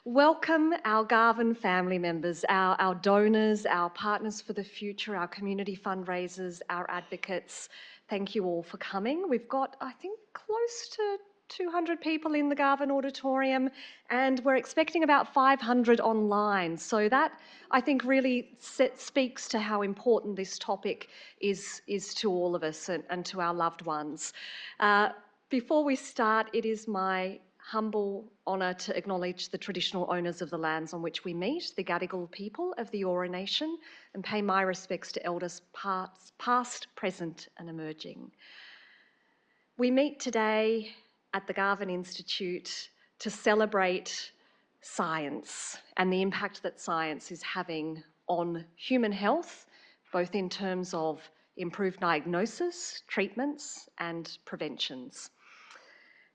Welcome our Garvan family members, our donors, our partners for the future, our community fundraisers, our advocates. Thank you all for coming. We've got, I think, close to 200 people in the Garvan auditorium, and we're expecting about 500 online. So that, I think, really speaks to how important this topic is to all of us and to our loved ones. Before we start, it is my humble honour to acknowledge the traditional owners of the lands on which we meet, the Gadigal people of the Eora Nation, and pay my respects to elders past, present and emerging. We meet today at the Garvan Institute to celebrate science and the impact that science is having on human health, both in terms of improved diagnosis, treatments and preventions.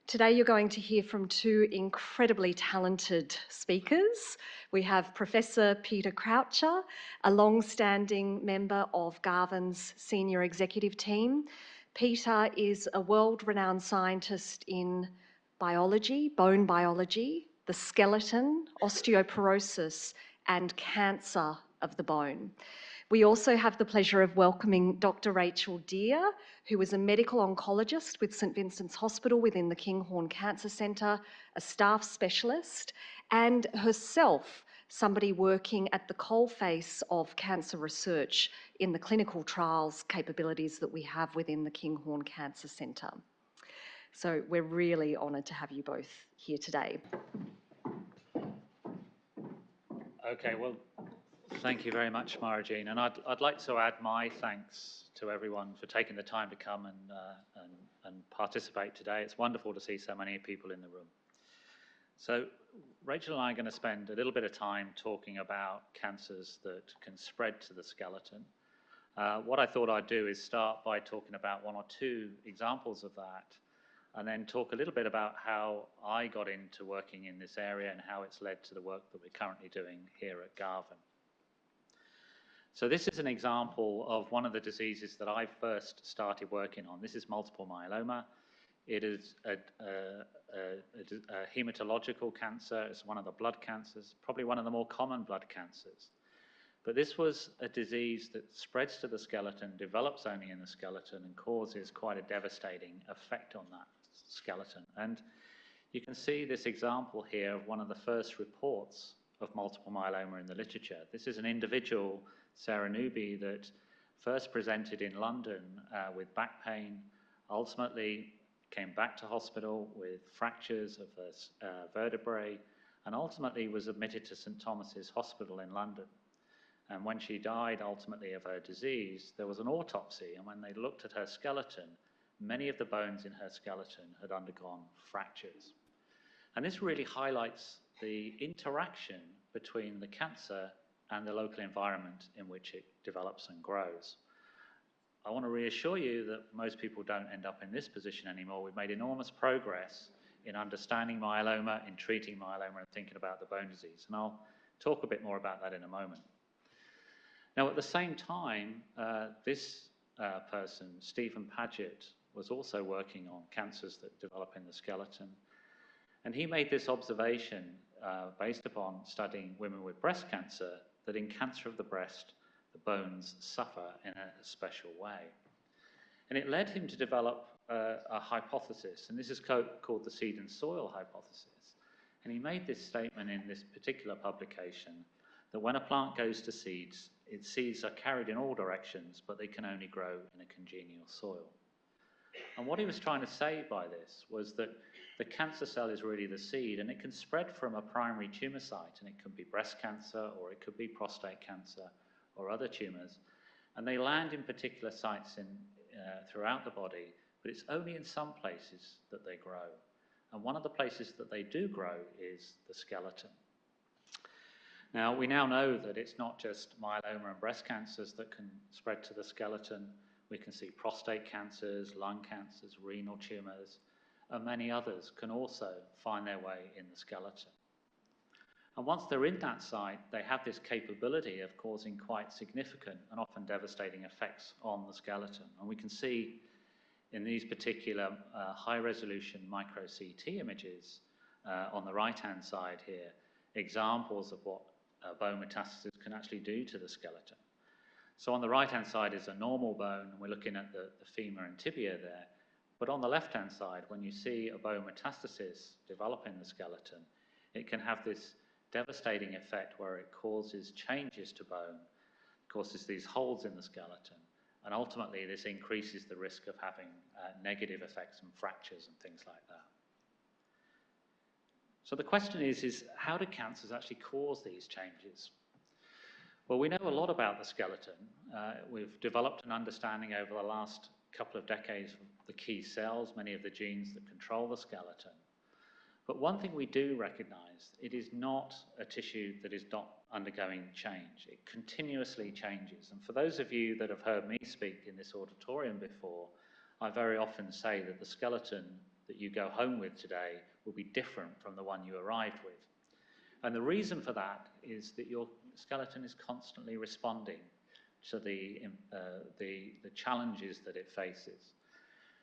Today you're going to hear from two incredibly talented speakers. We have Professor Peter Croucher, a long-standing member of Garvan's senior executive team. Peter is a world-renowned scientist in biology, bone biology, the skeleton, osteoporosis, and cancer of the bone. We also have the pleasure of welcoming Dr. Rachel Deer, who is a medical oncologist with St Vincent's Hospital within the Kinghorn Cancer Centre, a staff specialist, and herself somebody working at the coalface of cancer research in the clinical trials capabilities that we have within the Kinghorn Cancer Centre. So we're really honoured to have you both here today. Okay, well, thank you very much, Mara Jean, and I'd like to add my thanks to everyone for taking the time to come and participate today. It's wonderful to see so many people in the room. So Rachel and I are going to spend a little bit of time talking about cancers that can spread to the skeleton. What I thought I'd do is start by talking about one or two examples of that, and then talk a little bit about how I got into working in this area and how it's led to the work that we're currently doing here at Garvan. So this is an example of one of the diseases that I first started working on. This is multiple myeloma. It is a hematological cancer. It's one of the blood cancers, probably one of the more common blood cancers. But this was a disease that spreads to the skeleton, develops only in the skeleton, and causes quite a devastating effect on that skeleton. And you can see this example here of one of the first reports of multiple myeloma in the literature. This is an individual, Sarah Newby, that first presented in London with back pain, ultimately came back to hospital with fractures of her vertebrae, and ultimately was admitted to St Thomas's Hospital in London. And when she died ultimately of her disease, there was an autopsy, and when they looked at her skeleton, many of the bones in her skeleton had undergone fractures. And this really highlights the interaction between the cancer and the local environment in which it develops and grows. I want to reassure you that most people don't end up in this position anymore. We've made enormous progress in understanding myeloma, in treating myeloma, and thinking about the bone disease. And I'll talk a bit more about that in a moment. Now, at the same time, this person, Stephen Paget, was also working on cancers that develop in the skeleton. And he made this observation based upon studying women with breast cancer, that in cancer of the breast, the bones suffer in a special way. And it led him to develop a hypothesis, and this is called the seed and soil hypothesis. And he made this statement in this particular publication, that when a plant goes to seeds, its seeds are carried in all directions, but they can only grow in a congenial soil. And what he was trying to say by this was that the cancer cell is really the seed, and it can spread from a primary tumour site, and it could be breast cancer, or it could be prostate cancer, or other tumours. And they land in particular sites throughout the body, but it's only in some places that they grow. And one of the places that they do grow is the skeleton. Now, we now know that it's not just myeloma and breast cancers that can spread to the skeleton. We can see prostate cancers, lung cancers, renal tumours, and many others can also find their way in the skeleton. And once they're in that site, they have this capability of causing quite significant and often devastating effects on the skeleton. And we can see in these particular high-resolution micro-CT images on the right-hand side here, examples of what bone metastasis can actually do to the skeleton. So on the right-hand side is a normal bone, and we're looking at the femur and tibia there. But on the left-hand side, when you see a bone metastasis develop in the skeleton, it can have this devastating effect where it causes changes to bone, causes these holes in the skeleton, and ultimately this increases the risk of having negative effects and fractures and things like that. So the question is how do cancers actually cause these changes? Well, we know a lot about the skeleton. We've developed an understanding over the last couple of decades of the key cells, many of the genes that control the skeleton. But one thing we do recognize, it is not a tissue that is not undergoing change. It continuously changes. And for those of you that have heard me speak in this auditorium before, I very often say that the skeleton that you go home with today will be different from the one you arrived with. And the reason for that is that your skeleton is constantly responding to the challenges that it faces.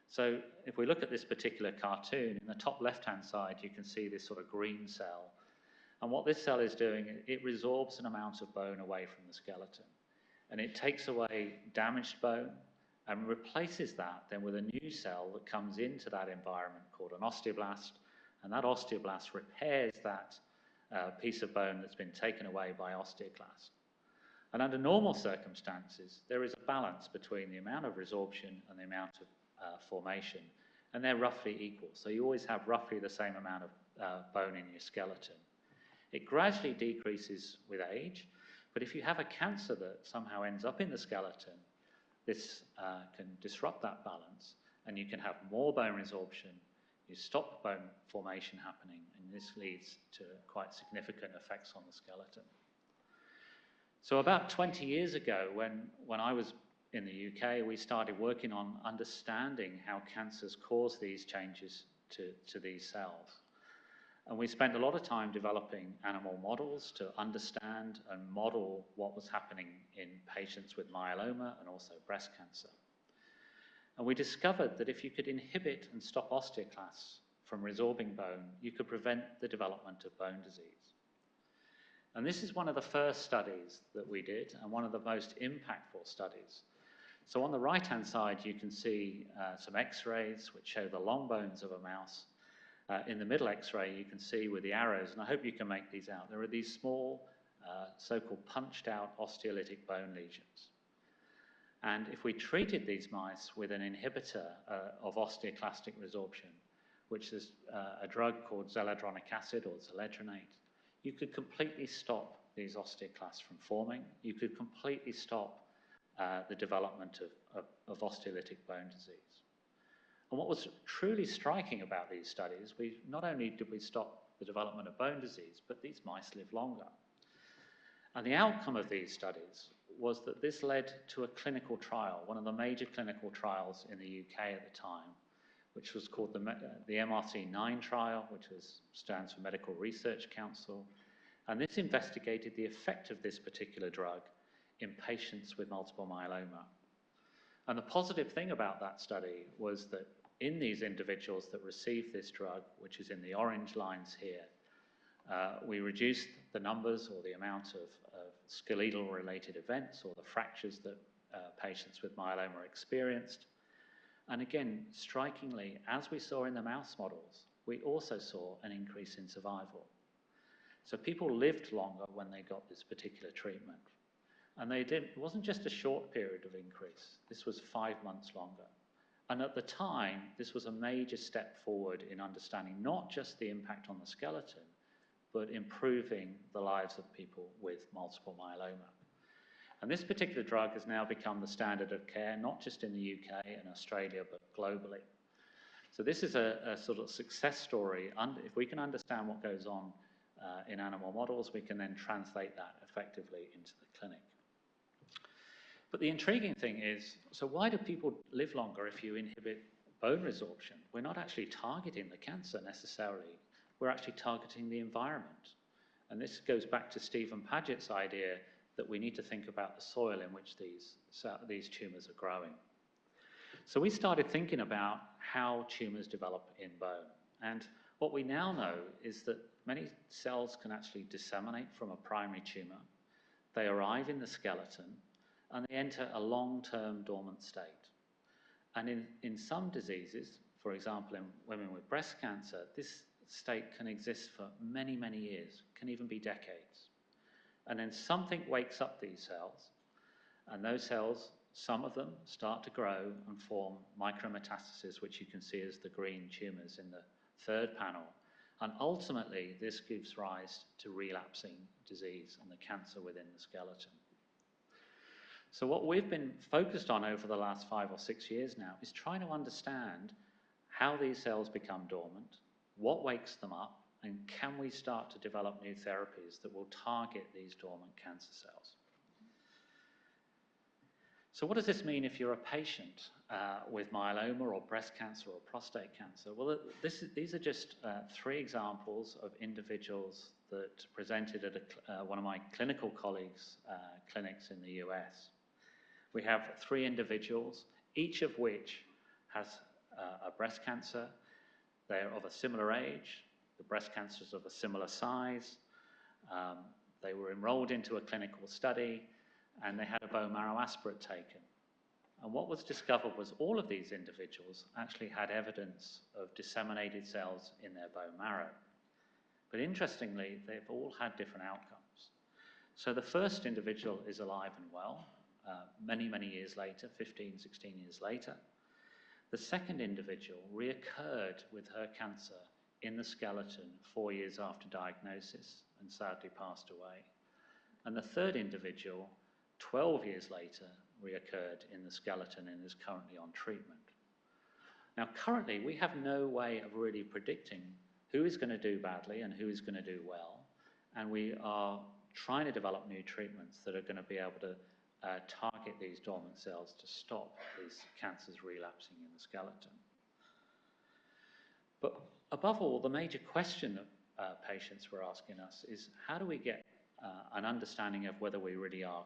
So if we look at this particular cartoon, in the top left-hand side, you can see this sort of green cell. And what this cell is doing, it resorbs an amount of bone away from the skeleton. And it takes away damaged bone and replaces that then with a new cell that comes into that environment called an osteoblast. And that osteoblast repairs that piece of bone that's been taken away by osteoclast. And under normal circumstances, there is a balance between the amount of resorption and the amount of formation, and they're roughly equal. So you always have roughly the same amount of bone in your skeleton. It gradually decreases with age, but if you have a cancer that somehow ends up in the skeleton, this can disrupt that balance, and you can have more bone resorption. You stop bone formation happening, and this leads to quite significant effects on the skeleton. So about 20 years ago, when I was in the UK, we started working on understanding how cancers cause these changes to these cells. And we spent a lot of time developing animal models to understand and model what was happening in patients with myeloma and also breast cancer. And we discovered that if you could inhibit and stop osteoclasts from resorbing bone, you could prevent the development of bone disease. And this is one of the first studies that we did and one of the most impactful studies. So on the right-hand side, you can see some x-rays which show the long bones of a mouse. In the middle x-ray, you can see with the arrows, and I hope you can make these out, there are these small so-called punched-out osteolytic bone lesions. And if we treated these mice with an inhibitor of osteoclastic resorption, which is a drug called zoledronic acid or zoledronate, you could completely stop these osteoclasts from forming. You could completely stop the development of osteolytic bone disease. And what was truly striking about these studies, not only did we stop the development of bone disease, but these mice live longer. And the outcome of these studies was that this led to a clinical trial, one of the major clinical trials in the UK at the time, which was called the MRC9 trial, which stands for Medical Research Council. And this investigated the effect of this particular drug in patients with multiple myeloma. And the positive thing about that study was that in these individuals that received this drug, which is in the orange lines here, we reduced the numbers or the amount of skeletal-related events or the fractures that patients with myeloma experienced. And again, strikingly, as we saw in the mouse models, we also saw an increase in survival. So people lived longer when they got this particular treatment. And it wasn't just a short period of increase, this was 5 months longer. And at the time, this was a major step forward in understanding not just the impact on the skeleton, but improving the lives of people with multiple myeloma. And this particular drug has now become the standard of care, not just in the UK and Australia, but globally. So this is a sort of success story. If we can understand what goes on in animal models, we can then translate that effectively into the clinic. But the intriguing thing is, so why do people live longer if you inhibit bone resorption? We're not actually targeting the cancer necessarily. We're actually targeting the environment. And this goes back to Stephen Paget's idea that we need to think about the soil in which these tumours are growing. So we started thinking about how tumours develop in bone. And what we now know is that many cells can actually disseminate from a primary tumour. They arrive in the skeleton and they enter a long-term dormant state. And in some diseases, for example in women with breast cancer, this state can exist for many, many years, can even be decades. And then something wakes up these cells, and those cells, some of them, start to grow and form micrometastases, which you can see as the green tumours in the third panel. And ultimately, this gives rise to relapsing disease and the cancer within the skeleton. So what we've been focused on over the last 5 or 6 years now is trying to understand how these cells become dormant, what wakes them up, and can we start to develop new therapies that will target these dormant cancer cells. So what does this mean if you're a patient with myeloma or breast cancer or prostate cancer? Well, these are just 3 examples of individuals that presented at one of my clinical colleagues' clinics in the US. We have 3 individuals, each of which has a breast cancer. They're of a similar age. The breast cancer is of a similar size. They were enrolled into a clinical study, and they had a bone marrow aspirate taken. And what was discovered was all of these individuals actually had evidence of disseminated cells in their bone marrow. But interestingly, they've all had different outcomes. So the first individual is alive and well, many, many years later, 15, 16 years later. The second individual reoccurred with her cancer in the skeleton 4 years after diagnosis and sadly passed away. And the third individual, 12 years later, reoccurred in the skeleton and is currently on treatment. Now, currently, we have no way of really predicting who is going to do badly and who is going to do well. And we are trying to develop new treatments that are going to be able to target these dormant cells to stop these cancers relapsing in the skeleton. But above all, the major question that patients were asking us is, how do we get an understanding of whether we really are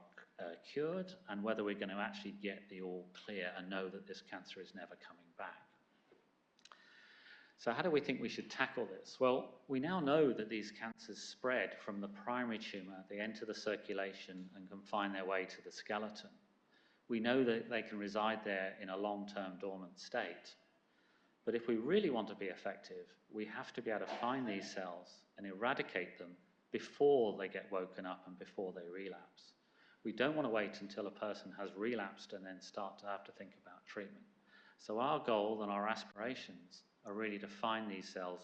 cured and whether we're going to actually get the all clear and know that this cancer is never coming back? So how do we think we should tackle this? Well, we now know that these cancers spread from the primary tumour, they enter the circulation and can find their way to the skeleton. We know that they can reside there in a long-term dormant state. But if we really want to be effective, we have to be able to find these cells and eradicate them before they get woken up and before they relapse. We don't want to wait until a person has relapsed and then start to have to think about treatment. So our goal and our aspirations are really to find these cells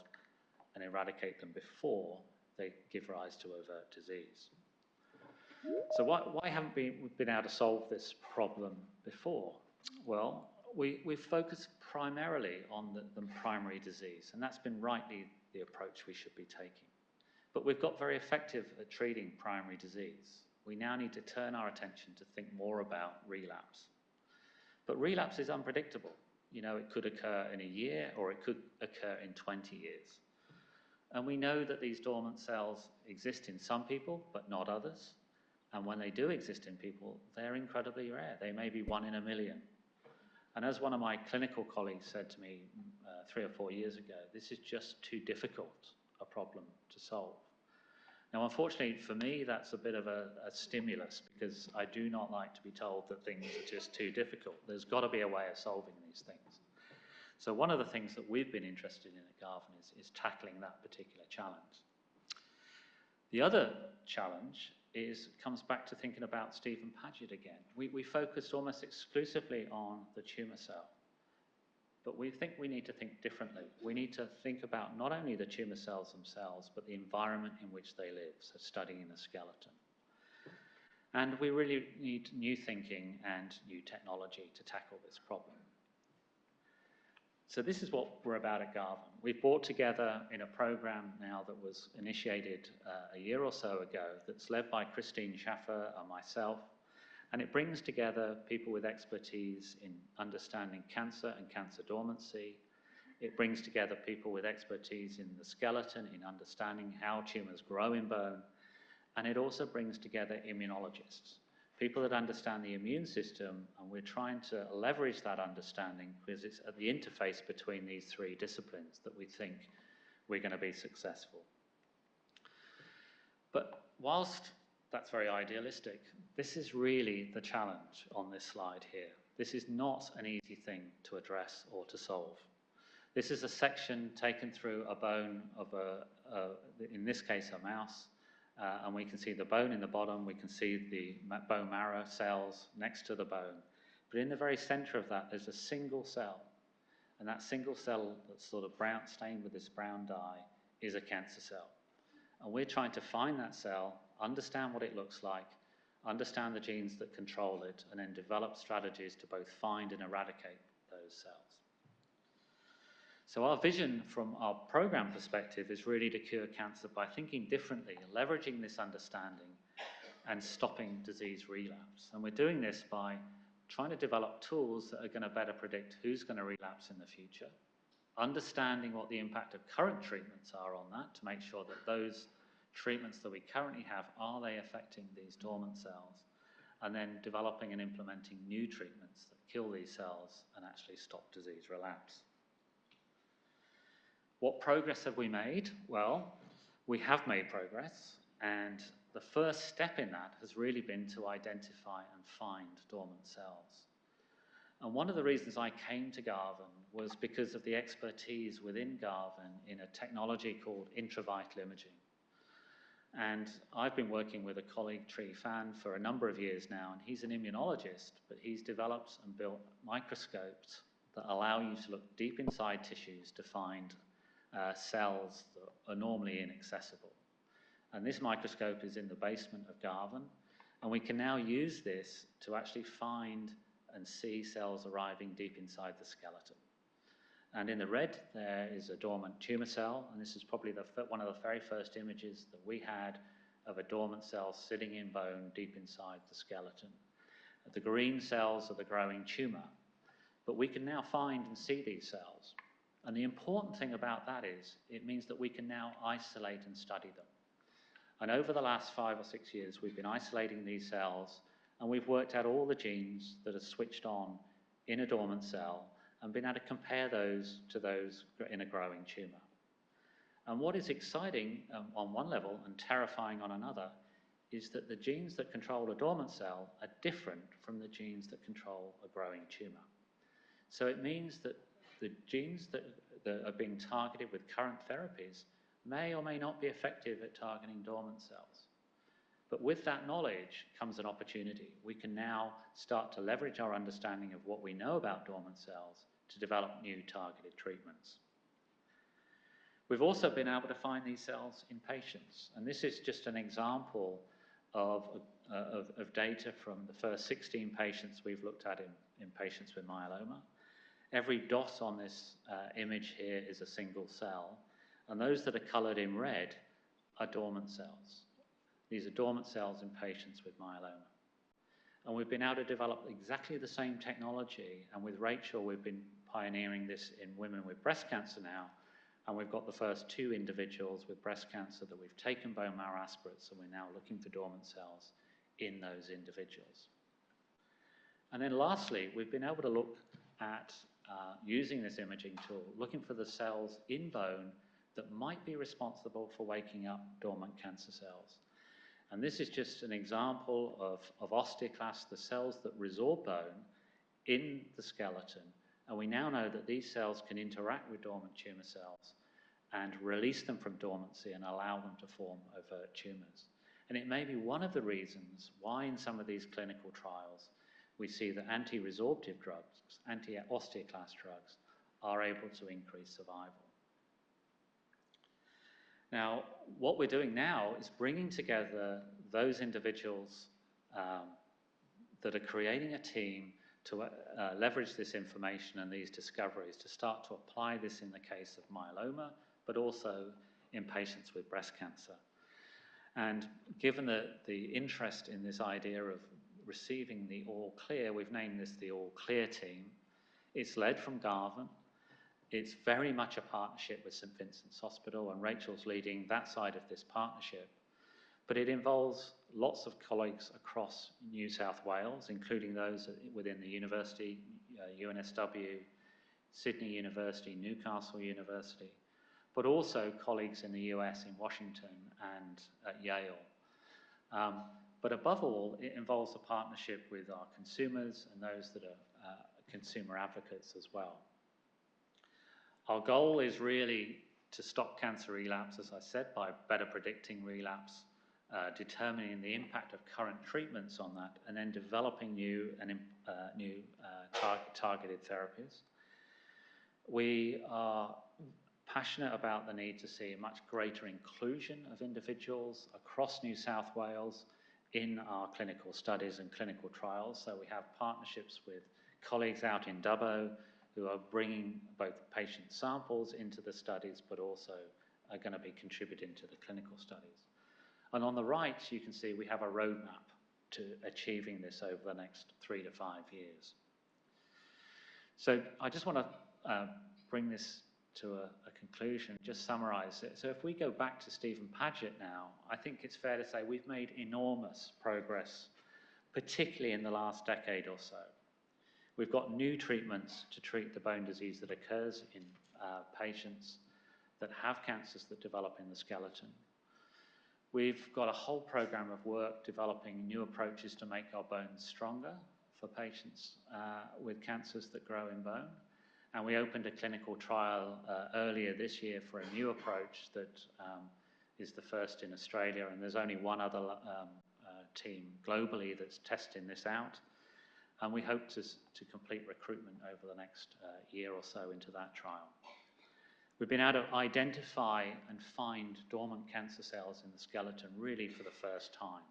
and eradicate them before they give rise to overt disease. So why haven't we been able to solve this problem before? Well, we've focused primarily on the primary disease, and that's been rightly the approach we should be taking. But we've got very effective at treating primary disease. We now need to turn our attention to think more about relapse. But relapse is unpredictable. You know, it could occur in a year or it could occur in 20 years. And we know that these dormant cells exist in some people, but not others. And when they do exist in people, they're incredibly rare. They may be 1 in a million. And as one of my clinical colleagues said to me 3 or 4 years ago, this is just too difficult a problem to solve. Now, unfortunately for me, that's a bit of a stimulus, because I do not like to be told that things are just too difficult. There's got to be a way of solving these things. So one of the things that we've been interested in at Garvan is tackling that particular challenge. The other challenge comes back to thinking about Stephen Paget again. We focused almost exclusively on the tumour cell. But we think we need to think differently. We need to think about not only the tumour cells themselves, but the environment in which they live, so studying the skeleton. And we really need new thinking and new technology to tackle this problem. So this is what we're about at Garvan. We've brought together in a program now that was initiated a year or so ago, that's led by Christine Chaffer and myself. And it brings together people with expertise in understanding cancer and cancer dormancy. It brings together people with expertise in the skeleton, in understanding how tumours grow in bone. And it also brings together immunologists people that understand the immune system, and we're trying to leverage that understanding because it's at the interface between these three disciplines that we think we're going to be successful. But whilst that's very idealistic, this is really the challenge on this slide here. This is not an easy thing to address or to solve. This is a section taken through a bone of in this case, a mouse, and we can see the bone in the bottom, we can see the bone marrow cells next to the bone. But in the very center of that, there's a single cell, and that single cell that's sort of brown, stained with this brown dye, is a cancer cell. And we're trying to find that cell, understand what it looks like, understand the genes that control it, and then develop strategies to both find and eradicate those cells. So our vision from our program perspective is really to cure cancer by thinking differently, leveraging this understanding and stopping disease relapse. And we're doing this by trying to develop tools that are going to better predict who's going to relapse in the future, understanding what the impact of current treatments are on that to make sure that those treatments that we currently have, are they affecting these dormant cells, and then developing and implementing new treatments that kill these cells and actually stop disease relapse. What progress have we made? Well, we have made progress, and the first step in that has really been to identify and find dormant cells. And one of the reasons I came to Garvan was because of the expertise within Garvan in a technology called intravital imaging. And I've been working with a colleague, Tri Fan, for a number of years now, and he's an immunologist, but he's developed and built microscopes that allow you to look deep inside tissues to find cells that are normally inaccessible. And this microscope is in the basement of Garvan, and we can now use this to actually find and see cells arriving deep inside the skeleton. And in the red, there is a dormant tumor cell, and this is probably one of the very first images that we had of a dormant cell sitting in bone deep inside the skeleton. The green cells are the growing tumor, but we can now find and see these cells. And the important thing about that is it means that we can now isolate and study them. And over the last 5 or 6 years, we've been isolating these cells, and we've worked out all the genes that are switched on in a dormant cell and been able to compare those to those in a growing tumor. And what is exciting on one level and terrifying on another is that the genes that control a dormant cell are different from the genes that control a growing tumor. So it means that the genes that are being targeted with current therapies may or may not be effective at targeting dormant cells. But with that knowledge comes an opportunity. We can now start to leverage our understanding of what we know about dormant cells to develop new targeted treatments. We've also been able to find these cells in patients, and this is just an example of data from the first 16 patients we've looked at in patients with myeloma. Every dot on this image here is a single cell, and those that are colored in red are dormant cells. These are dormant cells in patients with myeloma. And we've been able to develop exactly the same technology, and with Rachel, we've been pioneering this in women with breast cancer now, and we've got the first 2 individuals with breast cancer that we've taken bone marrow aspirates, and we're now looking for dormant cells in those individuals. And then lastly, we've been able to look at using this imaging tool, looking for the cells in bone that might be responsible for waking up dormant cancer cells. And this is just an example of osteoclasts, the cells that resorb bone in the skeleton. And we now know that these cells can interact with dormant tumor cells and release them from dormancy and allow them to form overt tumors. And it may be one of the reasons why in some of these clinical trials we see that anti-resorptive drugs, anti-osteoclast drugs, are able to increase survival. Now, what we're doing now is bringing together those individuals that are creating a team to leverage this information and these discoveries to start to apply this in the case of myeloma, but also in patients with breast cancer. And given the interest in this idea of receiving the all clear, we've named this the all clear team. It's led from Garvan. It's very much a partnership with St. Vincent's Hospital, and Rachel's leading that side of this partnership. But it involves lots of colleagues across New South Wales, including those within the university, UNSW, Sydney University, Newcastle University, but also colleagues in the US, in Washington and at Yale. But above all, it involves a partnership with our consumers and those that are consumer advocates as well. Our goal is really to stop cancer relapse, as I said, by better predicting relapse, determining the impact of current treatments on that, and then developing new targeted therapies. We are passionate about the need to see a much greater inclusion of individuals across New South Wales in our clinical studies and clinical trials. So we have partnerships with colleagues out in Dubbo who are bringing both patient samples into the studies, but also are going to be contributing to the clinical studies. And on the right, you can see we have a roadmap to achieving this over the next 3 to 5 years. So I just want to bring this to a conclusion, just summarize it. So if we go back to Stephen Paget now, I think it's fair to say we've made enormous progress, particularly in the last decade or so. We've got new treatments to treat the bone disease that occurs in patients that have cancers that develop in the skeleton. We've got a whole program of work developing new approaches to make our bones stronger for patients with cancers that grow in bone. And we opened a clinical trial earlier this year for a new approach that is the first in Australia, and there's only one other team globally that's testing this out. And we hope to complete recruitment over the next year or so into that trial. We've been able to identify and find dormant cancer cells in the skeleton really for the first time.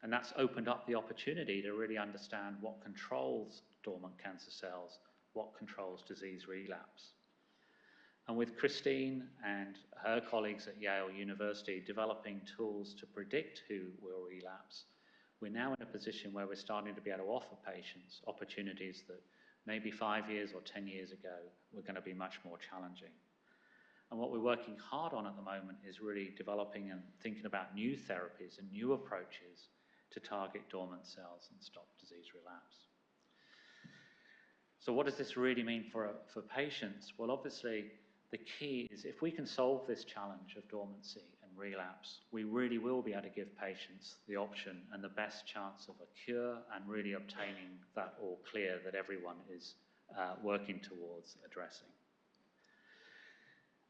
And that's opened up the opportunity to really understand what controls dormant cancer cells, what controls disease relapse. And with Christine and her colleagues at Yale University developing tools to predict who will relapse, we're now in a position where we're starting to be able to offer patients opportunities that maybe 5 years or 10 years ago were going to be much more challenging. And what we're working hard on at the moment is really developing and thinking about new therapies and new approaches to target dormant cells and stop disease relapse. So what does this really mean for patients? Well, obviously, the key is if we can solve this challenge of dormancy and relapse, we really will be able to give patients the option and the best chance of a cure and really obtaining that all clear that everyone is working towards addressing.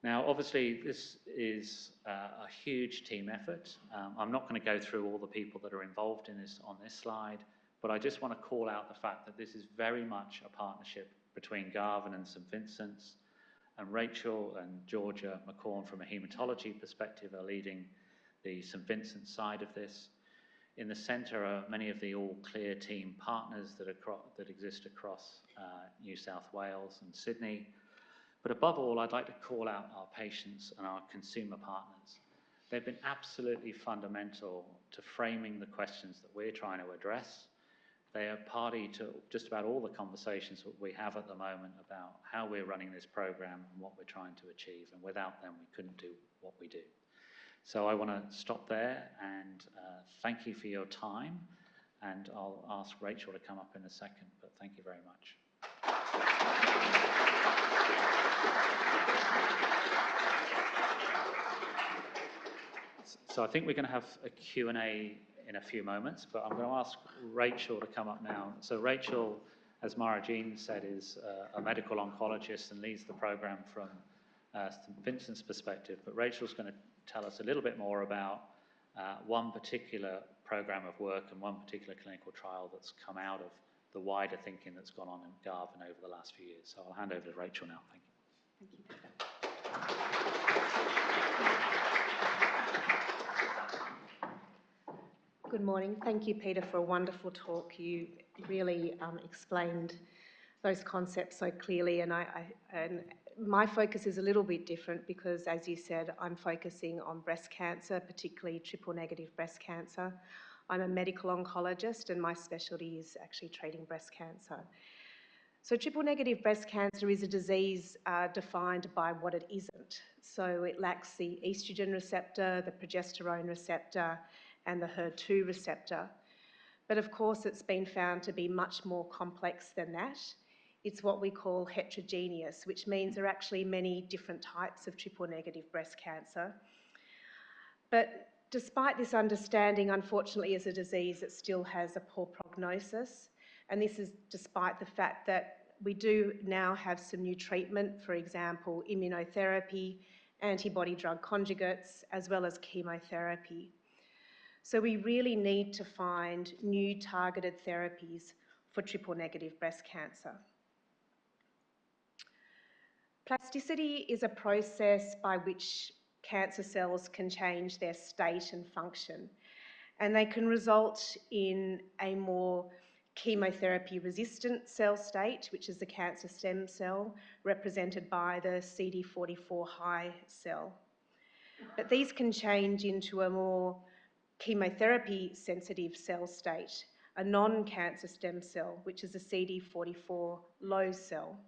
Now, obviously, this is a huge team effort. I'm not going to go through all the people that are involved in this on this slide, but I just want to call out the fact that this is very much a partnership between Garvan and St Vincent's, and Rachel and Georgia McCorn from a haematology perspective are leading the St Vincent side of this. In the centre are many of the All Clear team partners that exist across New South Wales and Sydney. But above all, I'd like to call out our patients and our consumer partners. They've been absolutely fundamental to framing the questions that we're trying to address. They are party to just about all the conversations that we have at the moment about how we're running this program and what we're trying to achieve. And without them, we couldn't do what we do. So I want to stop there and thank you for your time. And I'll ask Rachel to come up in a second, but thank you very much. So I think we're going to have a Q&A in a few moments, but I'm going to ask Rachel to come up now. So Rachel, as Mara Jean said, is a medical oncologist and leads the program from St Vincent's perspective. But Rachel's going to tell us a little bit more about one particular program of work and one particular clinical trial that's come out of the wider thinking that's gone on in Garvan over the last few years. So I'll hand over to Rachel now. Thank you. Thank you. Good morning. Thank you, Peter, for a wonderful talk. You really explained those concepts so clearly, and my focus is a little bit different because, as you said, I'm focusing on breast cancer, particularly triple-negative breast cancer. I'm a medical oncologist, and my specialty is actually treating breast cancer. So triple-negative breast cancer is a disease defined by what it isn't. So it lacks the estrogen receptor, the progesterone receptor, and the HER2 receptor. But of course, it's been found to be much more complex than that. It's what we call heterogeneous, which means there are actually many different types of triple-negative breast cancer. But despite this understanding, unfortunately, as a disease, it still has a poor prognosis. And this is despite the fact that we do now have some new treatment, for example, immunotherapy, antibody drug conjugates, as well as chemotherapy. So we really need to find new targeted therapies for triple-negative breast cancer. Plasticity is a process by which cancer cells can change their state and function, and they can result in a more chemotherapy-resistant cell state, which is the cancer stem cell, represented by the CD44 high cell. But these can change into a more chemotherapy-sensitive cell state, a non-cancer stem cell, which is a CD44 low cell.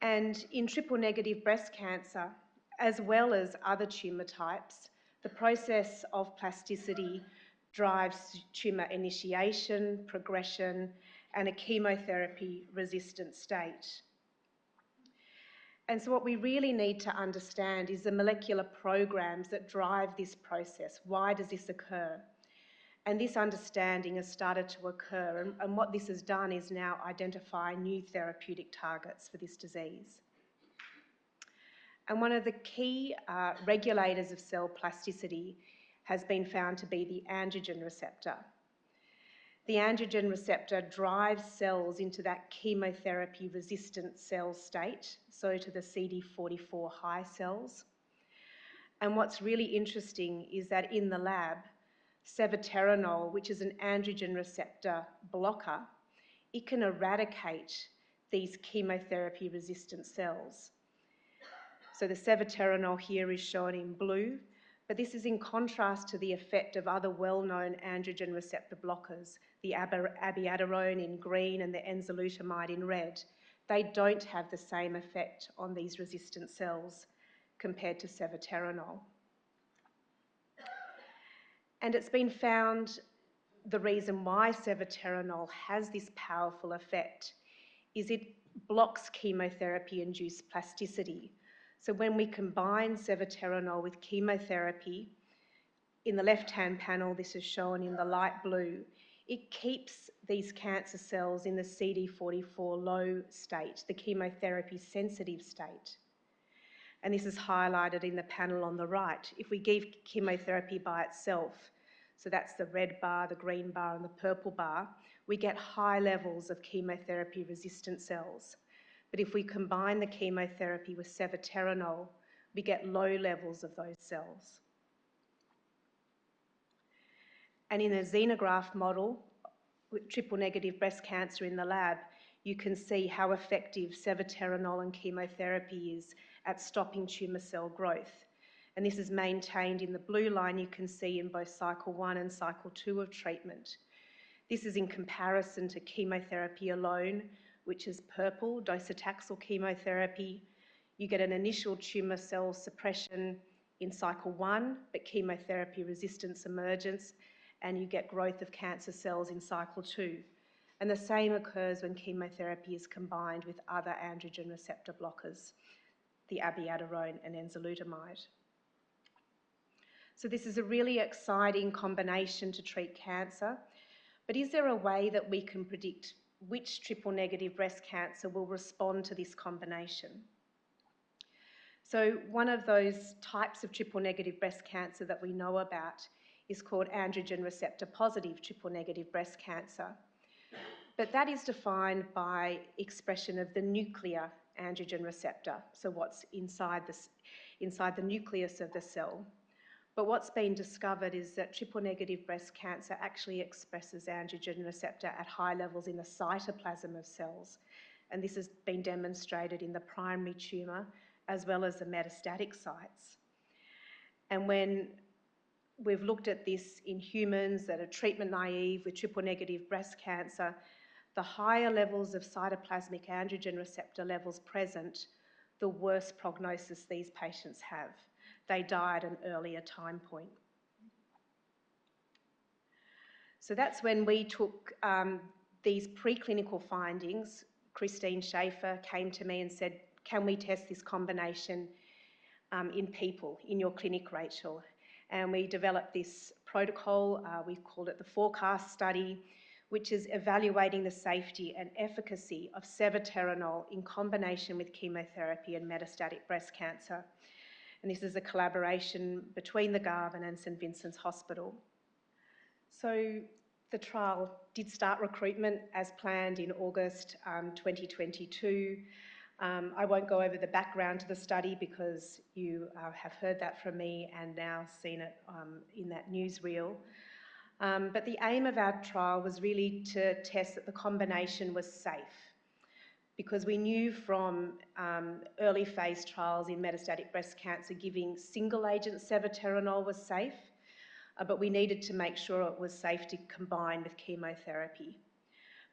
And in triple-negative breast cancer, as well as other tumour types, the process of plasticity drives tumour initiation, progression, and a chemotherapy-resistant state. And so what we really need to understand is the molecular programs that drive this process. Why does this occur? And this understanding has started to occur, and what this has done is now identify new therapeutic targets for this disease. And one of the key regulators of cell plasticity has been found to be the androgen receptor. The androgen receptor drives cells into that chemotherapy-resistant cell state, so to the CD44 high cells. And what's really interesting is that in the lab, sevaterenol, which is an androgen receptor blocker, it can eradicate these chemotherapy-resistant cells. So the sevaterenol here is shown in blue, but this is in contrast to the effect of other well-known androgen receptor blockers, the abiraterone in green and the enzalutamide in red. They don't have the same effect on these resistant cells compared to sevaterenol. And it's been found the reason why sevaterenol has this powerful effect is it blocks chemotherapy-induced plasticity. So when we combine sevaterenol with chemotherapy, in the left-hand panel, this is shown in the light blue, it keeps these cancer cells in the CD44 low state, the chemotherapy-sensitive state. And this is highlighted in the panel on the right. If we give chemotherapy by itself, so that's the red bar, the green bar, and the purple bar, we get high levels of chemotherapy-resistant cells. But if we combine the chemotherapy with sevaterenol, we get low levels of those cells. And in a xenograft model with triple-negative breast cancer in the lab, you can see how effective sevaterenol and chemotherapy is at stopping tumour cell growth. And this is maintained in the blue line you can see in both cycle 1 and cycle 2 of treatment. This is in comparison to chemotherapy alone, which is purple, docetaxel chemotherapy. You get an initial tumour cell suppression in cycle 1, but chemotherapy resistance emergence, and you get growth of cancer cells in cycle 2. And the same occurs when chemotherapy is combined with other androgen receptor blockers, the abiraterone and enzalutamide. So this is a really exciting combination to treat cancer, but is there a way that we can predict which triple-negative breast cancer will respond to this combination? So one of those types of triple-negative breast cancer that we know about is called androgen receptor positive triple-negative breast cancer. But that is defined by expression of the nuclear androgen receptor, so what's inside the nucleus of the cell. But what's been discovered is that triple-negative breast cancer actually expresses androgen receptor at high levels in the cytoplasm of cells. And this has been demonstrated in the primary tumour as well as the metastatic sites. And when we've looked at this in humans that are treatment naive with triple-negative breast cancer, the higher levels of cytoplasmic androgen receptor levels present, the worse prognosis these patients have. they die at an earlier time point. So that's when we took these preclinical findings. Christine Chaffer came to me and said, can we test this combination in people, in your clinic, Rachel? And we developed this protocol, we called it the forecast study, which is evaluating the safety and efficacy of sevaterenol in combination with chemotherapy and metastatic breast cancer. And this is a collaboration between the Garvan and St Vincent's Hospital. So the trial did start recruitment as planned in August 2022. I won't go over the background to the study because you have heard that from me and now seen it in that newsreel. But the aim of our trial was really to test that the combination was safe, because we knew from early phase trials in metastatic breast cancer giving single agent sevaterenol was safe, but we needed to make sure it was safe to combine with chemotherapy.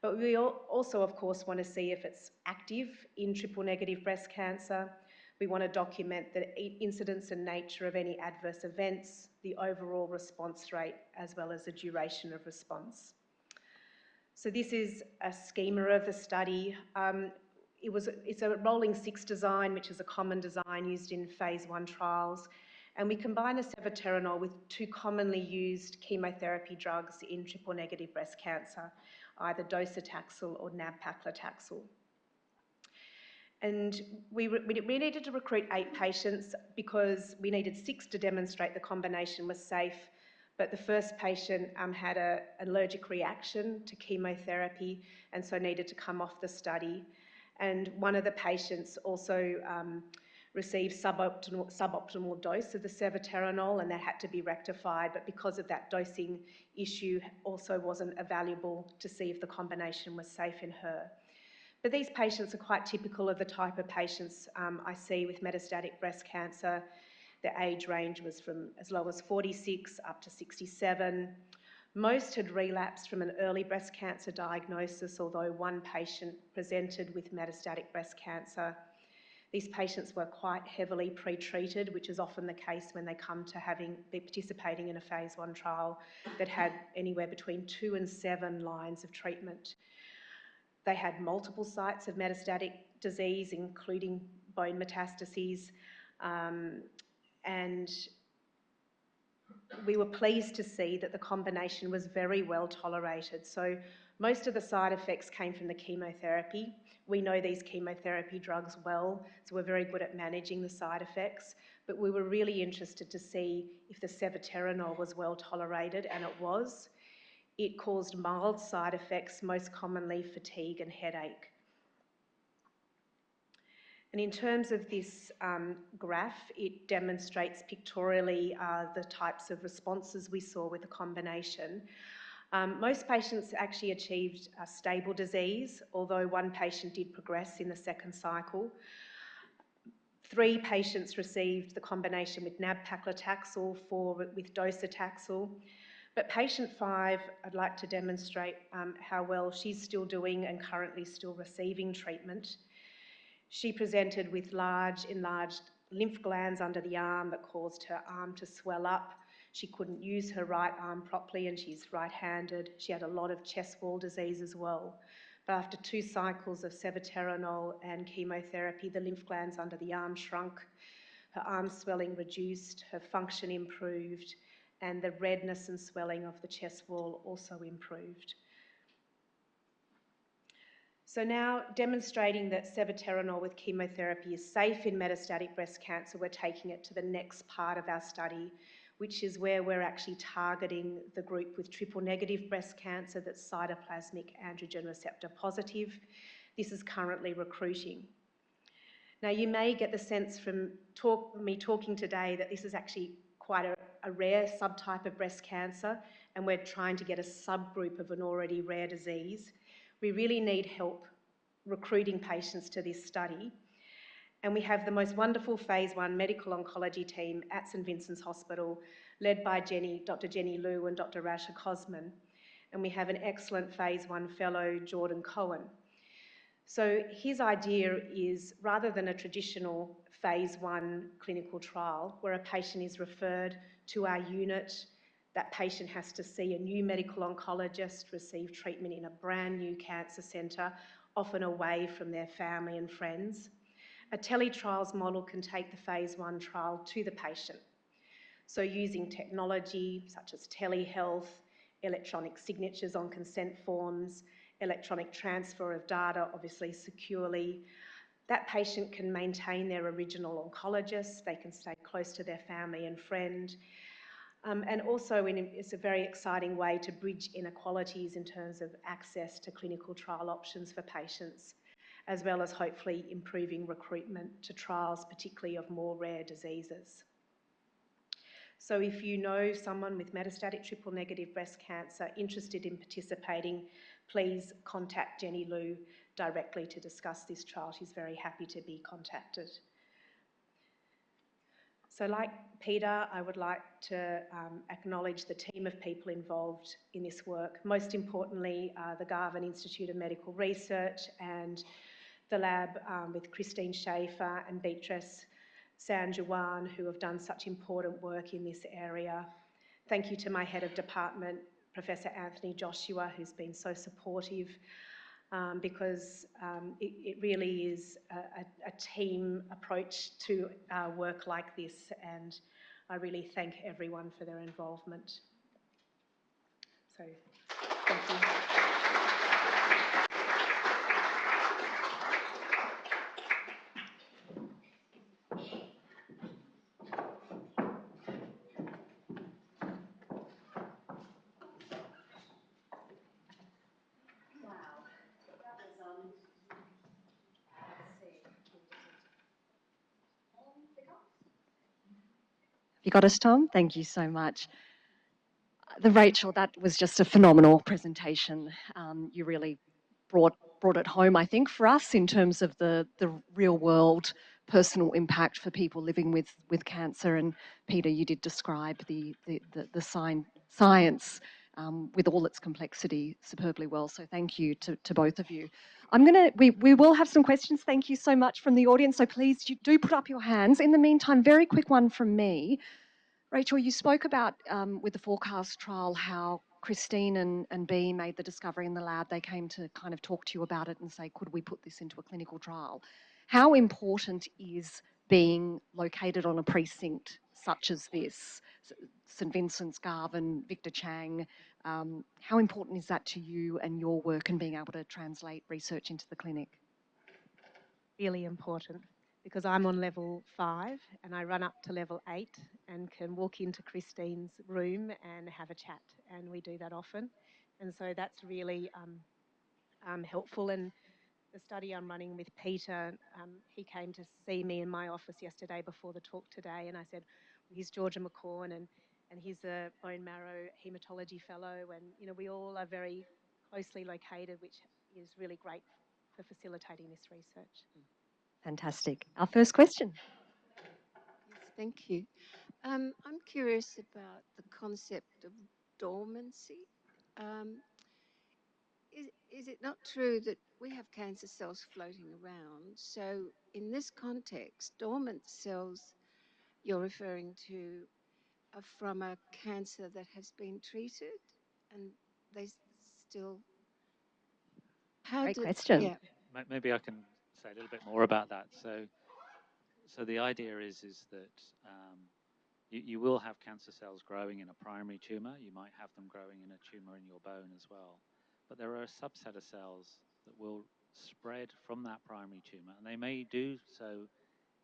But we also, of course, want to see if it's active in triple-negative breast cancer. We want to document the incidence and nature of any adverse events, the overall response rate, as well as the duration of response. So this is a schema of the study. It's a rolling 6 design, which is a common design used in phase 1 trials. And we combine the sevaterenol with 2 commonly used chemotherapy drugs in triple-negative breast cancer, either docetaxel or nab-paclitaxel. And we needed to recruit 8 patients because we needed 6 to demonstrate the combination was safe, but the first patient had an allergic reaction to chemotherapy and so needed to come off the study. And one of the patients also received suboptimal dose of the sevaterenol, and that had to be rectified, but because of that dosing issue also wasn't available to see if the combination was safe in her. But these patients are quite typical of the type of patients I see with metastatic breast cancer. The age range was from as low as 46 up to 67. Most had relapsed from an early breast cancer diagnosis, although one patient presented with metastatic breast cancer. These patients were quite heavily pre-treated, which is often the case when they come to be participating in a phase 1 trial that had anywhere between 2 and 7 lines of treatment. They had multiple sites of metastatic disease, including bone metastases, and we were pleased to see that the combination was very well tolerated. So most of the side effects came from the chemotherapy. We know these chemotherapy drugs well, so we're very good at managing the side effects, but we were really interested to see if the sevaterenol was well tolerated, and it was. It caused mild side effects, most commonly fatigue and headache. And in terms of this graph, it demonstrates pictorially the types of responses we saw with the combination. Most patients actually achieved a stable disease, although one patient did progress in the second cycle. 3 patients received the combination with nab-paclitaxel, 4 with docetaxel. But patient 5, I'd like to demonstrate how well she's still doing and currently still receiving treatment. She presented with large, enlarged lymph glands under the arm that caused her arm to swell up. She couldn't use her right arm properly, and she's right-handed. She had a lot of chest wall disease as well. But after 2 cycles of sevaterenol and chemotherapy, the lymph glands under the arm shrunk, her arm swelling reduced, her function improved, and the redness and swelling of the chest wall also improved. So now, demonstrating that sevaterenol with chemotherapy is safe in metastatic breast cancer, we're taking it to the next part of our study, which is where we're actually targeting the group with triple-negative breast cancer that's cytoplasmic androgen receptor positive. This is currently recruiting. Now, you may get the sense from me talking today that this is actually quite a rare subtype of breast cancer, and we're trying to get a subgroup of an already rare disease. We really need help recruiting patients to this study. And we have the most wonderful phase 1 medical oncology team at St Vincent's Hospital, led by Dr. Jenny Liu and Dr. Rasha Cosman. And we have an excellent phase 1 fellow, Jordan Cohen. So his idea is, rather than a traditional phase 1 clinical trial where a patient is referred to our unit, that patient has to see a new medical oncologist, receive treatment in a brand new cancer centre, often away from their family and friends. A teletrials model can take the phase 1 trial to the patient. So using technology such as telehealth, electronic signatures on consent forms, electronic transfer of data, obviously securely, that patient can maintain their original oncologist, they can stay close to their family and friend, and also it's a very exciting way to bridge inequalities in terms of access to clinical trial options for patients, as well as hopefully improving recruitment to trials, particularly of more rare diseases. So if you know someone with metastatic triple-negative breast cancer interested in participating, please contact Jenny Liu directly to discuss this trial. She's very happy to be contacted. So like Peter, I would like to acknowledge the team of people involved in this work. Most importantly, the Garvan Institute of Medical Research and the lab with Christine Chaffer and Beatrice Sanjuan, who have done such important work in this area. Thank you to my head of department, Professor Anthony Joshua, who's been so supportive, because it really is a team approach to work like this, and I really thank everyone for their involvement. So, thank you. You got us, Tom? Thank you so much. Rachel, that was just a phenomenal presentation. You really brought it home, I think, for us in terms of the real world personal impact for people living with cancer. And Peter, you did describe the science with all its complexity superbly well. So thank you to both of you. We will have some questions. Thank you so much from the audience. So please do put up your hands. In the meantime, very quick one from me. Rachel, you spoke about with the forecast trial how Christine and Bea made the discovery in the lab. They came to kind of talk to you about it and say, could we put this into a clinical trial? How important is being located on a precinct such as this, St Vincent's, Garvan, Victor Chang? How important is that to you and your work and being able to translate research into the clinic? Really important, because I'm on level 5 and I run up to level 8 and can walk into Christine's room and have a chat, and we do that often. And so that's really helpful. And the study I'm running with Peter, he came to see me in my office yesterday before the talk today, and I said, well, he's Georgia McCorn and he's a bone marrow hematology fellow, and we all are very closely located, which is really great for facilitating this research. Fantastic. Our first question. Yes, thank you. I'm curious about the concept of dormancy. Is it not true that we have cancer cells floating around? So in this context, dormant cells you're referring to are from a cancer that has been treated and they still... Great question. Yeah. Maybe I can say a little bit more about that. So the idea is that you will have cancer cells growing in a primary tumor. You might have them growing in a tumor in your bone as well. But there are a subset of cells that will spread from that primary tumor, and they may do so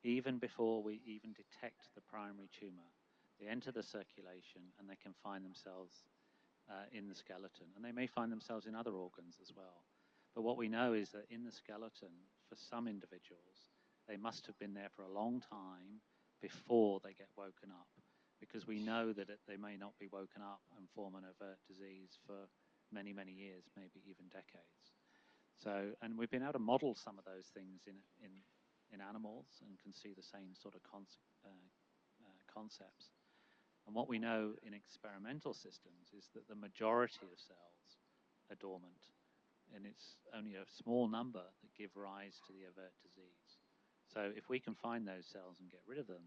even before we even detect the primary tumor. They enter the circulation and they can find themselves in the skeleton, and they may find themselves in other organs as well. But what we know is that in the skeleton, for some individuals, they must have been there for a long time before they get woken up, because we know that they may not be woken up and form an overt disease for many, many years, maybe even decades. So, and we've been able to model some of those things in animals and can see the same sort of concepts. And what we know in experimental systems is that the majority of cells are dormant. and it's only a small number that give rise to the overt disease. So if we can find those cells and get rid of them,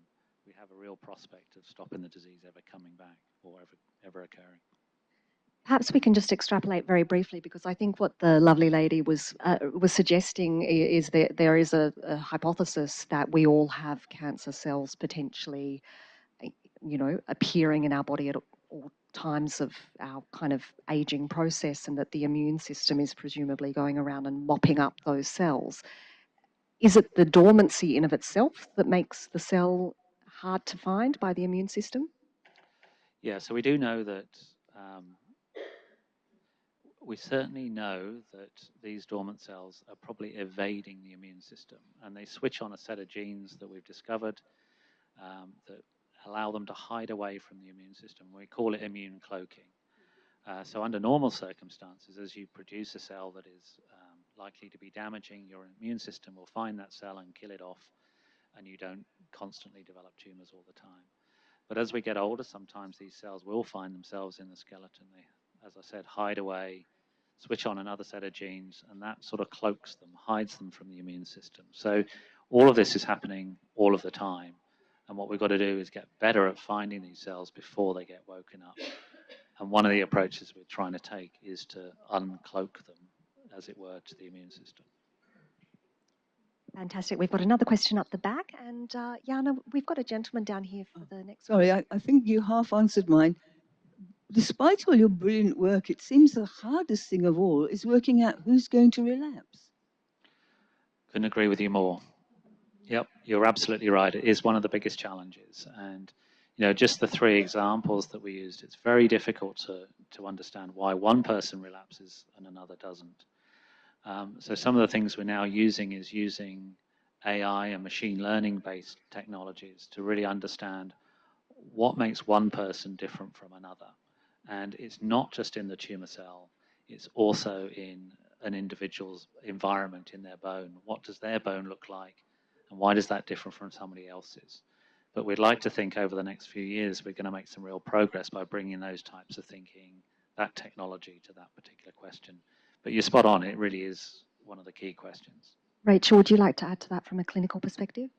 we have a real prospect of stopping the disease ever coming back or ever occurring. Perhaps we can just extrapolate very briefly, because I think what the lovely lady was suggesting is that there is a hypothesis that we all have cancer cells potentially, appearing in our body at all times of our kind of aging process, and that the immune system is presumably going around and mopping up those cells. Is it the dormancy in of itself that makes the cell hard to find by the immune system? Yeah, so we do know that, we certainly know that these dormant cells are probably evading the immune system, and they switch on a set of genes that we've discovered that allow them to hide away from the immune system. We call it immune cloaking. So under normal circumstances, as you produce a cell that is likely to be damaging, your immune system will find that cell and kill it off, and you don't constantly develop tumors all the time. But as we get older, sometimes these cells will find themselves in the skeleton. They, as I said, hide away, switch on another set of genes, and that sort of cloaks them, hides them from the immune system. So all of this is happening all of the time. And what we've got to do is get better at finding these cells before they get woken up. And one of the approaches we're trying to take is to uncloak them, as it were, to the immune system. Fantastic. We've got another question up the back, and Jana, we've got a gentleman down here for the next Sorry, question. I think you half answered mine. Despite all your brilliant work, it seems the hardest thing of all is working out who's going to relapse. Couldn't agree with you more. Yep, you're absolutely right. It is one of the biggest challenges. And, just the three examples that we used, it's very difficult to understand why one person relapses and another doesn't. So some of the things we're now using is using AI and machine learning based technologies to really understand what makes one person different from another. And it's not just in the tumor cell, it's also in an individual's environment in their bone. What does their bone look like? And why does that differ from somebody else's? But we'd like to think over the next few years we're going to make some real progress by bringing those types of thinking, that technology to that particular question. But you're spot on, it really is one of the key questions. Rachel, would you like to add to that from a clinical perspective?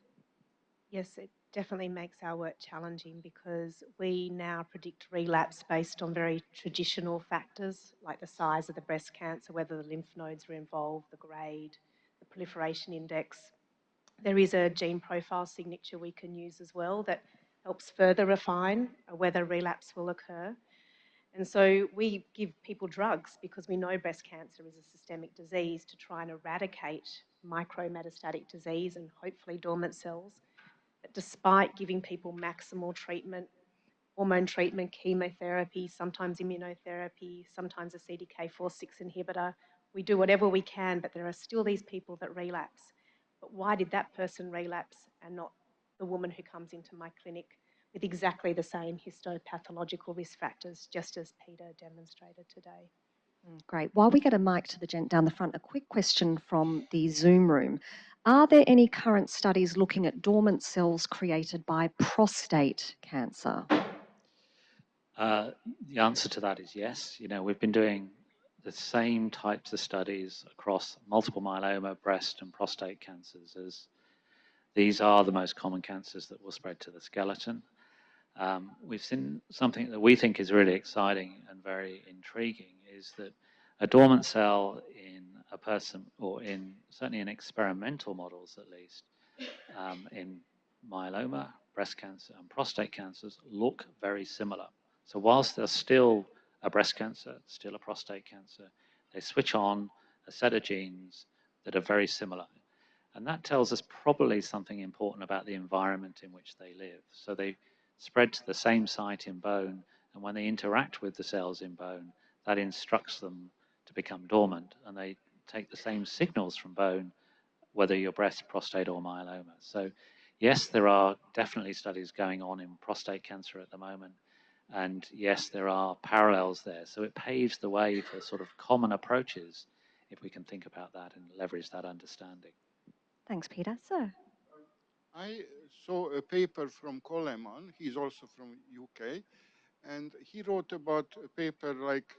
Yes, it definitely makes our work challenging because we now predict relapse based on very traditional factors like the size of the breast cancer, whether the lymph nodes were involved, the grade, the proliferation index. There is a gene profile signature we can use as well that helps further refine whether relapse will occur. And so we give people drugs because we know breast cancer is a systemic disease to try and eradicate micrometastatic disease and hopefully dormant cells. But despite giving people maximal treatment, hormone treatment, chemotherapy, sometimes immunotherapy, sometimes a CDK4/6 inhibitor, we do whatever we can, but there are still these people that relapse. But why did that person relapse and not the woman who comes into my clinic with exactly the same histopathological risk factors, just as Peter demonstrated today? Great. While we get a mic to the gent down the front, a quick question from the Zoom room. Are there any current studies looking at dormant cells created by prostate cancer? The answer to that is yes. We've been doing the same types of studies across multiple myeloma, breast and prostate cancers, as these are the most common cancers that will spread to the skeleton. We've seen something that we think is really exciting and very intriguing, is that a dormant cell in a person, or certainly in experimental models at least, in myeloma, breast cancer and prostate cancers look very similar. So whilst there's still a breast cancer, still a prostate cancer, they switch on a set of genes that are very similar. And that tells us probably something important about the environment in which they live. So they spread to the same site in bone, and when they interact with the cells in bone, that instructs them to become dormant, and they take the same signals from bone, whether you're breast, prostate, or myeloma. So yes, there are definitely studies going on in prostate cancer at the moment, and yes, there are parallels there. So it paves the way for sort of common approaches if we can think about that and leverage that understanding. Thanks, Peter. Sir. I saw a paper from Coleman, he's also from UK, and he wrote about a paper like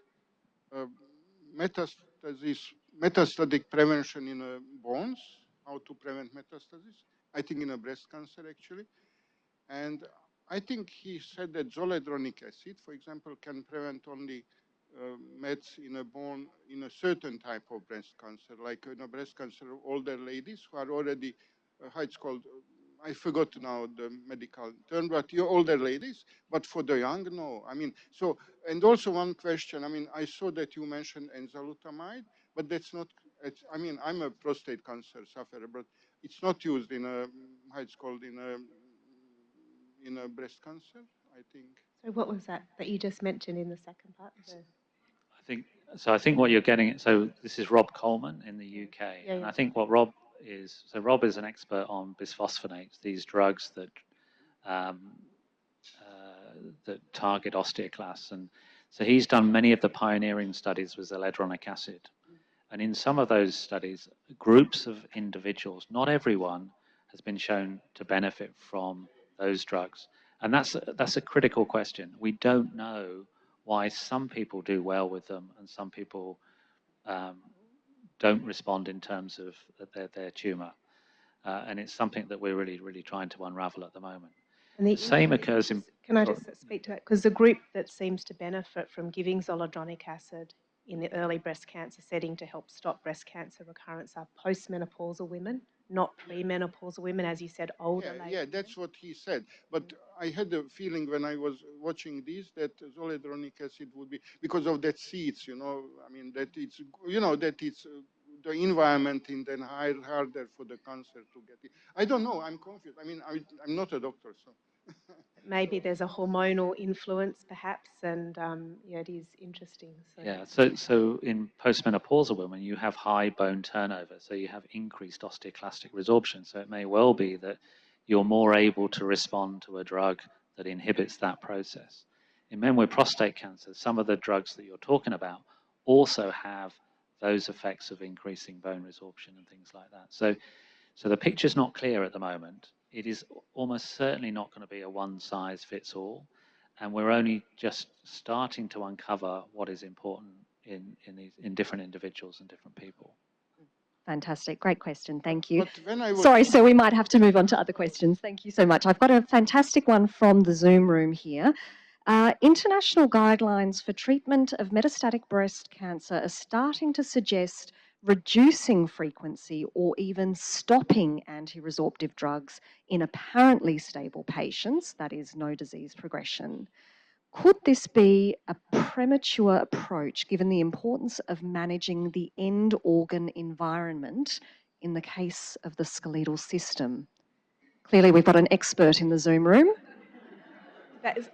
metastasis metastatic prevention in bones, how to prevent metastasis, I think in a breast cancer actually. And I think he said that zoledronic acid, for example, can prevent only mets in a bone in a certain type of breast cancer, like in a breast cancer of older ladies who are already, how it's called, I forgot now the medical term, but you're older ladies, but for the young, no. I mean, so, and also one question, I mean, I saw that you mentioned enzalutamide, but that's not, I mean, I'm a prostate cancer sufferer, but it's not used in a, how it's called, in a breast cancer, I think. So what was that you just mentioned in the second part? I think what you're getting, so this is Rob Coleman in the UK, Yeah, and yeah. I think what Rob is, so Rob is an expert on bisphosphonates, these drugs that um, that target osteoclasts, and so he's done many of the pioneering studies with zoledronic acid, and in some of those studies, groups of individuals, not everyone, has been shown to benefit from those drugs, and that's a critical question. We don't know why some people do well with them and some people don't respond in terms of their tumor. And it's something that we're really trying to unravel at the moment. And the The same occurs in... Can I sorry. just speak to that? Because the group that seems to benefit from giving zoledronic acid in the early breast cancer setting to help stop breast cancer recurrence are postmenopausal women, not premenopausal women, as you said, older ladies. Yeah, that's what he said. But I had a feeling when I was watching these that zoledronic acid would be, because of that seeds, you know, I mean, that it's, you know, that it's the environment and then harder for the cancer to get it. I don't know, I'm confused. I mean, I'm not a doctor, so. Maybe there's a hormonal influence, perhaps, and yeah, it is interesting. So. Yeah, so in postmenopausal women, you have high bone turnover, so you have increased osteoclastic resorption. So it may well be that you're more able to respond to a drug that inhibits that process. In men with prostate cancer, some of the drugs that you're talking about also have those effects of increasing bone resorption and things like that. So the picture's not clear at the moment. It is almost certainly not going to be a one-size-fits-all, and we're only just starting to uncover what is important in different individuals and different people. Fantastic. Great question. Thank you. But when I was... Sorry, so we might have to move on to other questions. Thank you so much. I've got a fantastic one from the Zoom room here. International guidelines for treatment of metastatic breast cancer are starting to suggest reducing frequency or even stopping anti-resorptive drugs in apparently stable patients, that is, no disease progression. Could this be a premature approach given the importance of managing the end organ environment in the case of the skeletal system? Clearly, we've got an expert in the Zoom room.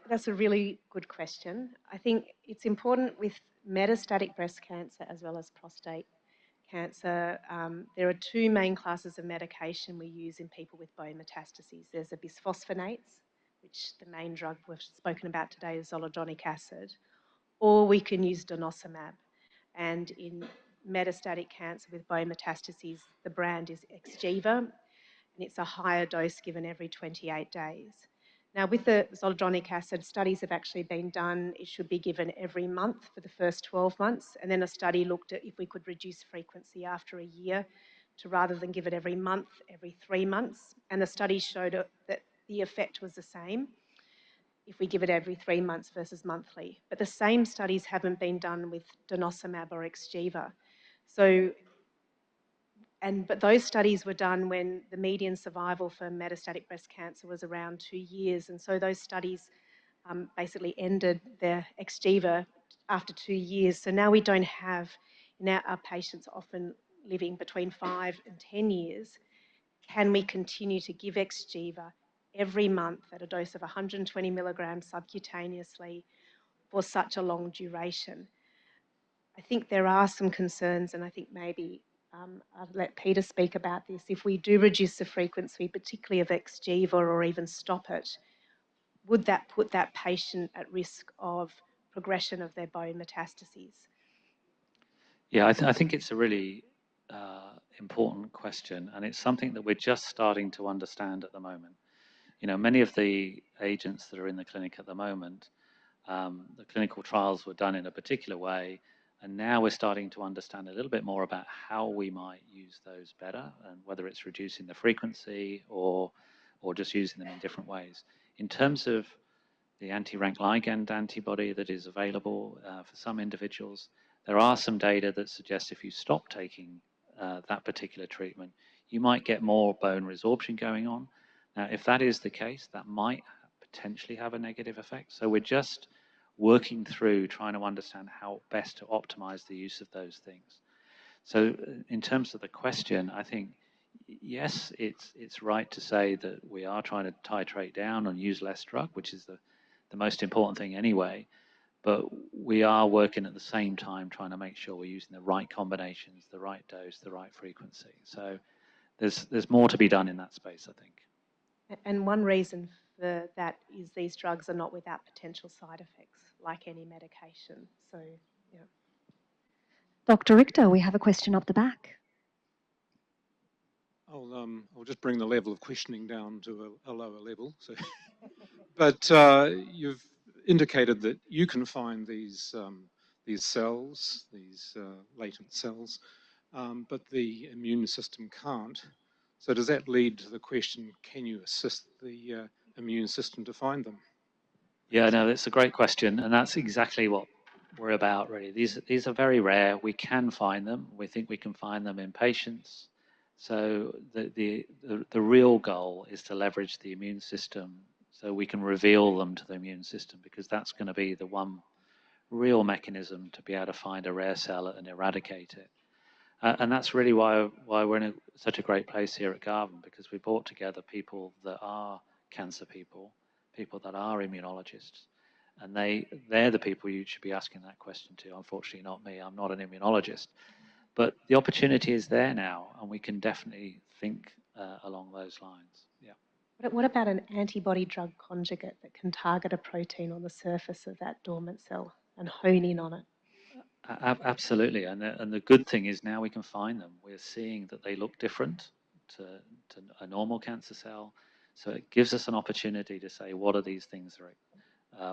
That's a really good question. I think it's important with metastatic breast cancer as well as prostate cancer. There are two main classes of medication we use in people with bone metastases. There's the bisphosphonates, which the main drug we've spoken about today is zoledronic acid, or we can use denosumab. And in metastatic cancer with bone metastases, the brand is Xgeva, and it's a higher dose given every 28 days. Now, with the zoledronic acid, studies have actually been done. It should be given every month for the first 12 months. And then a study looked at if we could reduce frequency after a year to rather than give it every month, every 3 months. And the study showed that the effect was the same if we give it every 3 months versus monthly. But the same studies haven't been done with denosumab or Xgeva. But those studies were done when the median survival for metastatic breast cancer was around 2 years. And so those studies basically ended their Xgeva after 2 years. So now we don't have, now our patients are often living between 5 and 10 years. Can we continue to give Xgeva every month at a dose of 120 milligrams subcutaneously for such a long duration? I think there are some concerns, and I think maybe I'll let Peter speak about this. If we do reduce the frequency, particularly of Xgeva, or even stop it, would that put that patient at risk of progression of their bone metastases? Yeah, I think it's a really important question, and it's something that we're just starting to understand at the moment. You know, many of the agents that are in the clinic at the moment, the clinical trials were done in a particular way, And now we're starting to understand a little bit more about how we might use those better, and whether it's reducing the frequency or just using them in different ways. In terms of the anti-rank ligand antibody that is available for some individuals, there are some data that suggest if you stop taking that particular treatment, you might get more bone resorption going on. Now, if that is the case, that might potentially have a negative effect. So we're just working through trying to understand how best to optimize the use of those things. So in terms of the question, I think, yes, it's right to say that we are trying to titrate down and use less drug, which is the most important thing anyway, but we are working at the same time trying to make sure we're using the right combinations, the right dose, the right frequency. So there's more to be done in that space, I think. And one reason for that is these drugs are not without potential side effects, like any medication. So, yeah. Dr. Richter, we have a question up the back. I'll just bring the level of questioning down to a lower level. So, but you've indicated that you can find these cells, these latent cells, but the immune system can't. So does that lead to the question, can you assist the immune system to find them? Yeah, no, that's a great question, and that's exactly what we're about, really. These are very rare. We can find them. We think we can find them in patients. So the real goal is to leverage the immune system so we can reveal them to the immune system, because that's going to be the one real mechanism to be able to find a rare cell and eradicate it. And that's really why we're in such a great place here at Garvan, because we brought together people that are cancer people that are immunologists, and they're the people you should be asking that question to. Unfortunately, not me. I'm not an immunologist, but the opportunity is there now, and we can definitely think along those lines. Yeah. What about an antibody drug conjugate that can target a protein on the surface of that dormant cell and hone in on it? Absolutely, and the good thing is now we can find them. We're seeing that they look different to a normal cancer cell, so it gives us an opportunity to say, what are these things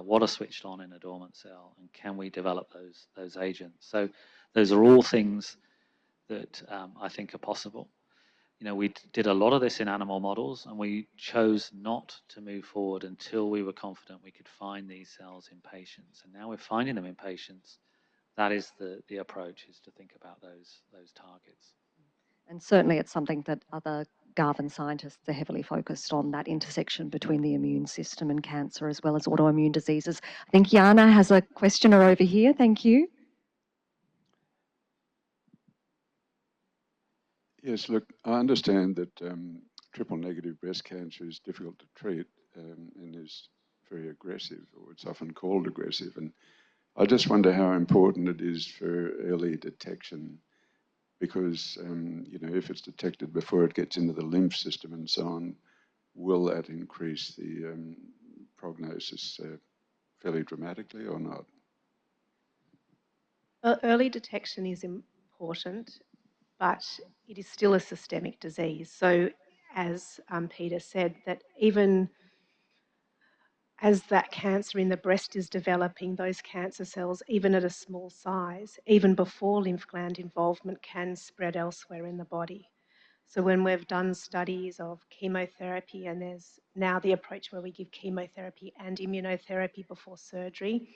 what are switched on in a dormant cell, and can we develop those agents? So those are all things that I think are possible. You know, we did a lot of this in animal models, and we chose not to move forward until we were confident we could find these cells in patients, and now we're finding them in patients. That is the approach, is to think about those targets. And certainly it's something that other Garvan scientists are heavily focused on, that intersection between the immune system and cancer, as well as autoimmune diseases. I think Jana has a questioner over here. Thank you. Yes, look, I understand that triple negative breast cancer is difficult to treat and is very aggressive, or it's often called aggressive. And I just wonder how important it is for early detection, because you know, if it's detected before it gets into the lymph system and so on, will that increase the prognosis fairly dramatically or not? Early detection is important, but it is still a systemic disease. So as Peter said, that even as that cancer in the breast is developing, those cancer cells, even at a small size, even before lymph gland involvement, can spread elsewhere in the body. So when we've done studies of chemotherapy, and there's now the approach where we give chemotherapy and immunotherapy before surgery,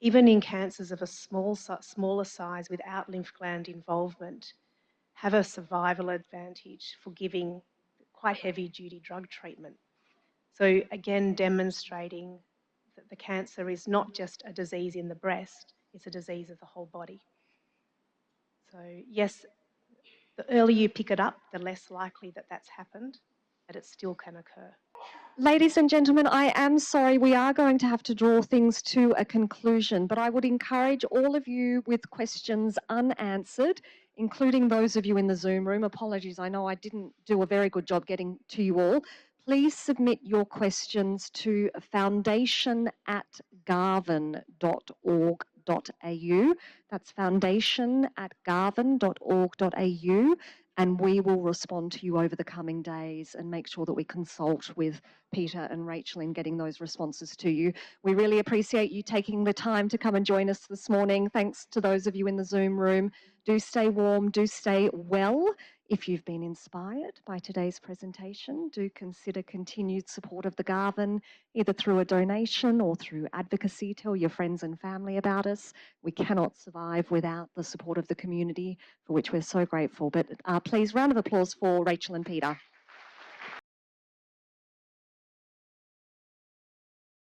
even in cancers of a smaller size without lymph gland involvement, have a survival advantage for giving quite heavy duty drug treatment. So again, demonstrating that the cancer is not just a disease in the breast, it's a disease of the whole body. So yes, the earlier you pick it up, the less likely that that's happened, but it still can occur. Ladies and gentlemen, I am sorry, we are going to have to draw things to a conclusion, but I would encourage all of you with questions unanswered, including those of you in the Zoom room. Apologies, I know I didn't do a very good job getting to you all. Please submit your questions to foundation@garvan.org.au. That's foundation@garvan.org.au. and we will respond to you over the coming days and make sure that we consult with Peter and Rachel in getting those responses to you. We really appreciate you taking the time to come and join us this morning. Thanks to those of you in the Zoom room. Do stay warm, do stay well. If you've been inspired by today's presentation, do consider continued support of the Garvan, either through a donation or through advocacy. Tell your friends and family about us. We cannot survive without the support of the community, for which we're so grateful. But please, round of applause for Rachel and Peter.